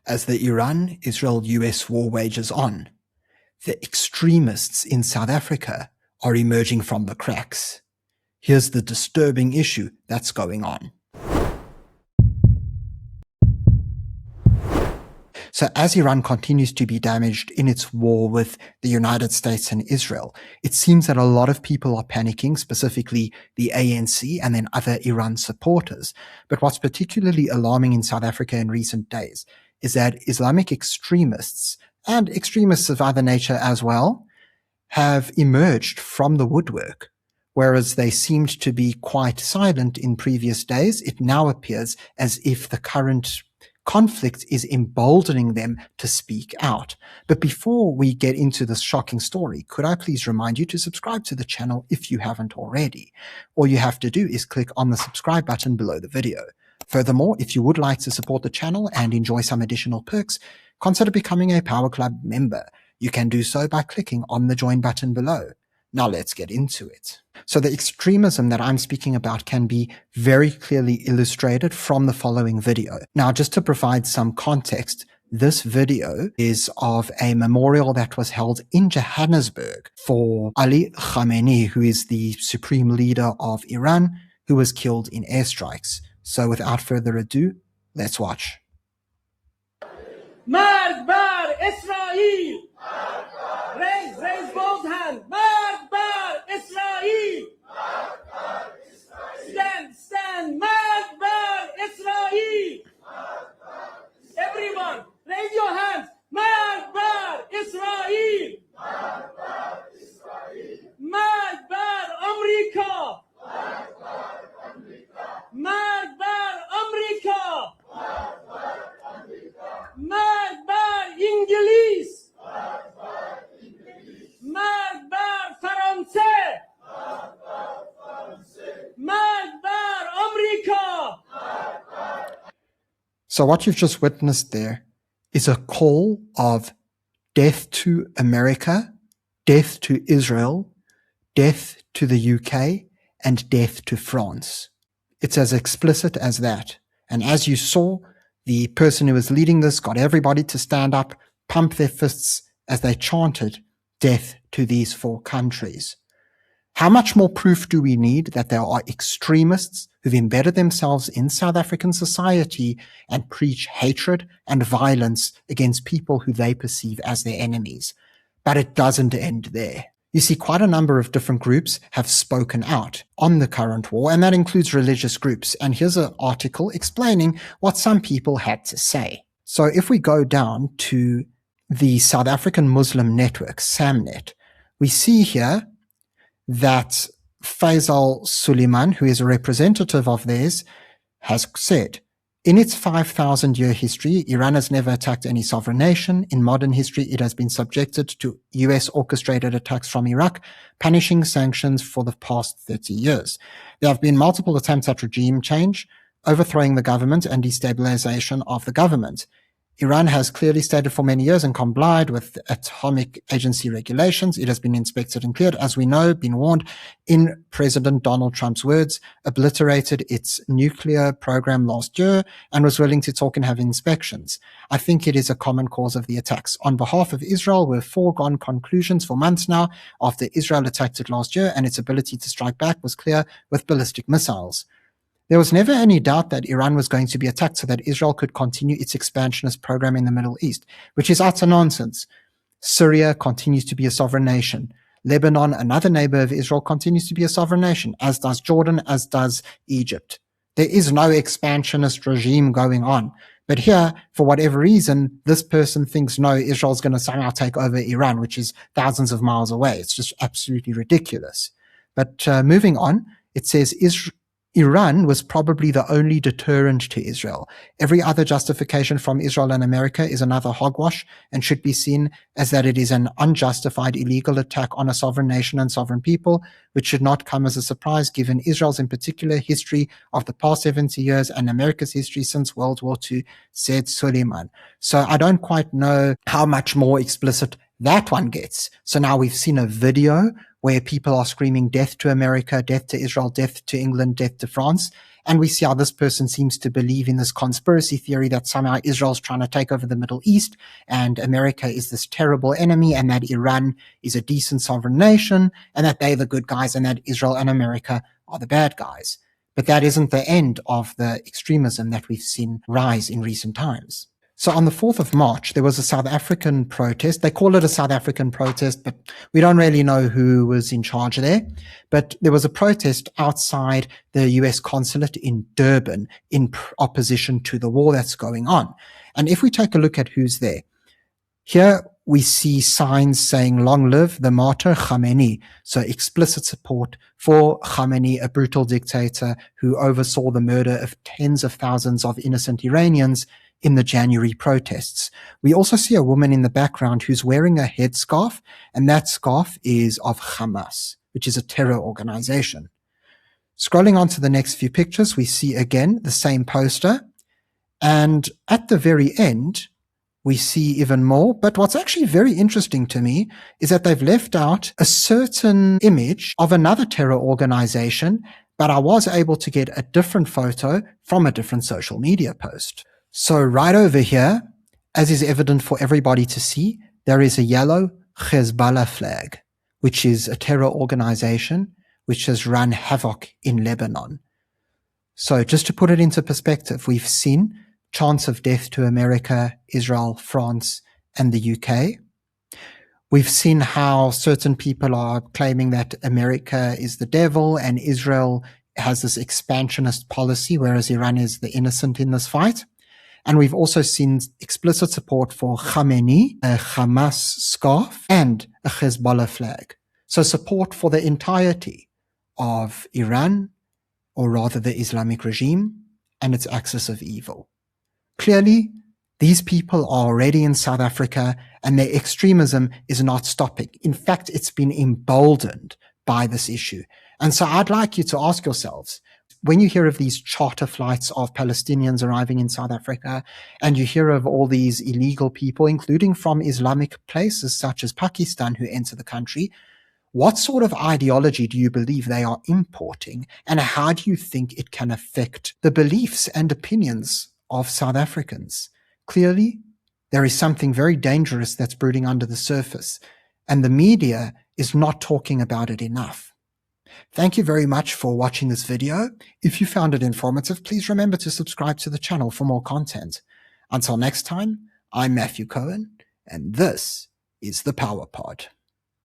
As the Iran-Israel-US war wages on, the extremists in South Africa are emerging from the cracks. Here's the disturbing issue that's going on. So as Iran continues to be damaged in its war with the United States and Israel, it seems that a lot of people are panicking, specifically the ANC and then other Iran supporters. But what's particularly alarming in South Africa in recent days is that Islamic extremists and extremists of other nature as well have emerged from the woodwork. Whereas they seemed to be quite silent in previous days, it now appears as if the current conflict is emboldening them to speak out. But before we get into this shocking story, could I please remind you to subscribe to the channel if you haven't already? All you have to do is click on the subscribe button below the video. Furthermore, if you would like to support the channel and enjoy some additional perks, consider becoming a Power Club member. You can do so by clicking on the join button below. Now let's get into it. So the extremism that I'm speaking about can be very clearly illustrated from the following video. Now, just to provide some context, this video is of a memorial that was held in Johannesburg for Ali Khamenei, who is the supreme leader of Iran, who was killed in airstrikes. So without further ado, let's watch. Mard bar Israel! Raise both hands! Mard bar Israel! Stand! Mard bar Israel! Everyone, raise your hands! Mard bar Israel! Mard bar America! Mard bar America! Mard bar İngiliz! Mard bar Fransa! Mard bar America! So what you've just witnessed there is a call of death to America, death to Israel, death to the UK, and death to France. It's as explicit as that. And as you saw, the person who was leading this got everybody to stand up, pump their fists as they chanted death to these four countries. How much more proof do we need that there are extremists who've embedded themselves in South African society and preach hatred and violence against people who they perceive as their enemies? But it doesn't end there. You see, quite a number of different groups have spoken out on the current war, and that includes religious groups. And here's an article explaining what some people had to say. So if we go down to the South African Muslim network, SAMNet, we see here that Faisal Suleiman, who is a representative of theirs, has said, in its 5,000-year history, Iran has never attacked any sovereign nation. In modern history, it has been subjected to US-orchestrated attacks from Iraq, punishing sanctions for the past 30 years. There have been multiple attempts at regime change, overthrowing the government and destabilization of the government. Iran has clearly stated for many years and complied with Atomic Agency regulations. It has been inspected and cleared, as we know, been warned, in President Donald Trump's words, obliterated its nuclear program last year and was willing to talk and have inspections. I think it is a common cause of the attacks. On behalf of Israel, we've foregone conclusions for months now after Israel attacked it last year, and its ability to strike back was clear with ballistic missiles. There was never any doubt that Iran was going to be attacked so that Israel could continue its expansionist program in the Middle East, which is utter nonsense. Syria continues to be a sovereign nation. Lebanon, another neighbor of Israel, continues to be a sovereign nation, as does Jordan, as does Egypt. There is no expansionist regime going on. But here, for whatever reason, this person thinks, no, Israel's going to somehow take over Iran, which is thousands of miles away. It's just absolutely ridiculous. But moving on, it says Iran was probably the only deterrent to Israel. Every other justification from Israel and America is another hogwash and should be seen as that it is an unjustified illegal attack on a sovereign nation and sovereign people, which should not come as a surprise given Israel's in particular history of the past 70 years and America's history since World War II, said Suleiman. So I don't quite know how much more explicit that one gets. So now we've seen a video where people are screaming death to America, death to Israel, death to England, death to France. And we see how this person seems to believe in this conspiracy theory that somehow Israel's trying to take over the Middle East and America is this terrible enemy and that Iran is a decent sovereign nation and that they're the good guys and that Israel and America are the bad guys. But that isn't the end of the extremism that we've seen rise in recent times. So on the 4th of March, there was a South African protest. They call it a South African protest, but we don't really know who was in charge there. But there was a protest outside the US consulate in Durban in opposition to the war that's going on. And if we take a look at who's there, here we see signs saying, "Long live the martyr Khamenei." So explicit support for Khamenei, a brutal dictator who oversaw the murder of tens of thousands of innocent Iranians in the January protests. We also see a woman in the background who's wearing a headscarf, and that scarf is of Hamas, which is a terror organization. Scrolling on to the next few pictures, we see again the same poster. And at the very end, we see even more. But what's actually very interesting to me is that they've left out a certain image of another terror organization, but I was able to get a different photo from a different social media post. So right over here, as is evident for everybody to see, there is a yellow Hezbollah flag, which is a terror organization which has run havoc in Lebanon. So just to put it into perspective, we've seen chants of death to America, Israel, France, and the UK. We've seen how certain people are claiming that America is the devil and Israel has this expansionist policy, whereas Iran is the innocent in this fight. And we've also seen explicit support for Khamenei, a Hamas scarf, and a Hezbollah flag. So support for the entirety of Iran, or rather the Islamic regime, and its axis of evil. Clearly, these people are already in South Africa and their extremism is not stopping. In fact, it's been emboldened by this issue. And so I'd like you to ask yourselves, when you hear of these charter flights of Palestinians arriving in South Africa, and you hear of all these illegal people, including from Islamic places such as Pakistan, who enter the country, what sort of ideology do you believe they are importing? And how do you think it can affect the beliefs and opinions of South Africans? Clearly, there is something very dangerous that's brooding under the surface, and the media is not talking about it enough. Thank you very much for watching this video. If you found it informative, please remember to subscribe to the channel for more content. Until next time, I'm Matthew Cohen, and this is the Power Pod.